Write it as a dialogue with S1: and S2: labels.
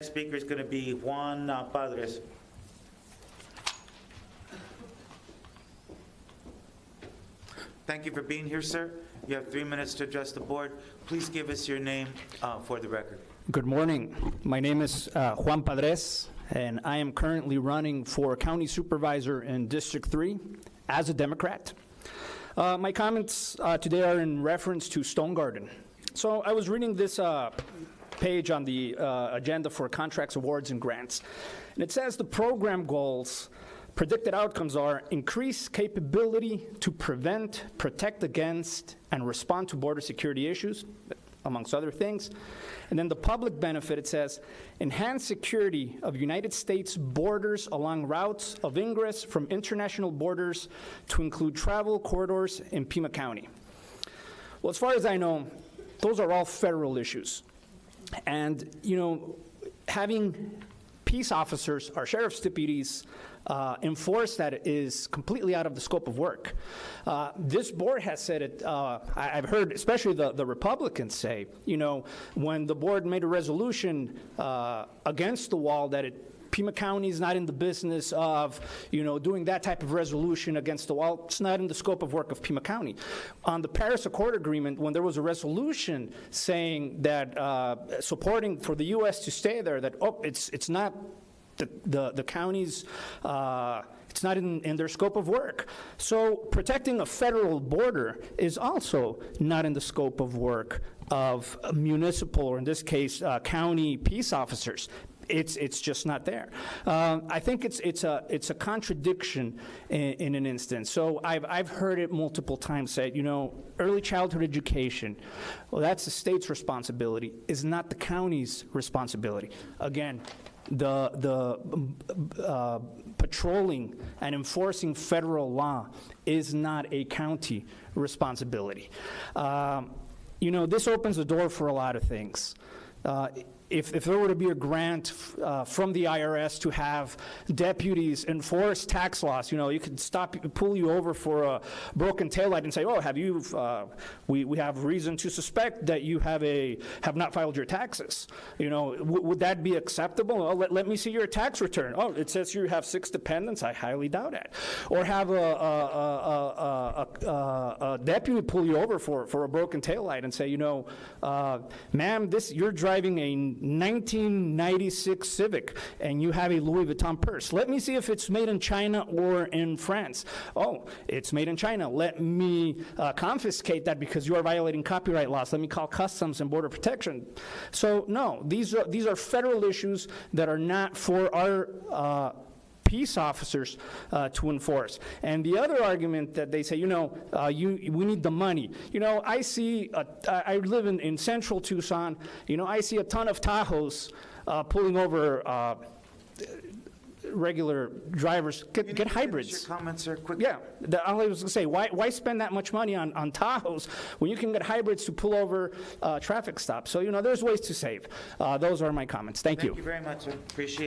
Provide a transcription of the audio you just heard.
S1: Next speaker is going to be Juan Padres. Thank you for being here, sir. You have 3 minutes to address the board. Please give us your name for the record.
S2: Good morning. My name is Juan Padres, and I am currently running for county supervisor in District 3 as a Democrat. My comments today are in reference to Stonegarden. So I was reading this page on the agenda for contracts, awards, and grants, and it says the program goals, predicted outcomes are increase capability to prevent, protect against, and respond to border security issues, amongst other things. And then the public benefit, it says, enhance security of United States borders along routes of ingress from international borders to include travel corridors in Pima County. Well, as far as I know, those are all federal issues. And, you know, having peace officers or sheriff's deputies enforce that is completely out of the scope of work. This board has said it, I've heard especially the Republicans say, you know, when the board made a resolution against the wall that Pima County is not in the business of, you know, doing that type of resolution against the wall. It's not in the scope of work of Pima County. On the Paris Accord Agreement, when there was a resolution saying that supporting for the U.S. to stay there, that, oh, it's not the counties, it's not in their scope of work. So protecting a federal border is also not in the scope of work of municipal, or in this case, county peace officers. It's just not there. I think it's a contradiction in an instance. So I've heard it multiple times said, you know, early childhood education, well, that's the state's responsibility, is not the county's responsibility. Again, the patrolling and enforcing federal law is not a county responsibility. You know, this opens the door for a lot of things. If there were to be a grant from the IRS to have deputies enforce tax laws, you know, you could pull you over for a broken taillight and say, oh, we have reason to suspect that you have not filed your taxes. You know, would that be acceptable? Oh, let me see your tax return. Oh, it says you have 6 dependents. I highly doubt it. Or have a deputy pull you over for a broken taillight and say, you know, ma'am, you're driving a 1996 Civic and you have a Louis Vuitton purse. Let me see if it's made in China or in France. Oh, it's made in China. Let me confiscate that because you are violating copyright laws. Let me call Customs and Border Protection. So no, these are federal issues that are not for our peace officers to enforce. And the other argument that they say, you know, we need the money. You know, I see, I live in central Tucson, you know, I see a ton of Tahoes pulling over regular drivers. Get hybrids.
S1: Your comments, sir, quick.
S2: Yeah, all I was going to say, why spend that much money on Tahoes when you can get hybrids to pull over traffic stops? So, you know, there's ways to save. Those are my comments. Thank you.
S1: Thank you very much, sir. Appreciate it.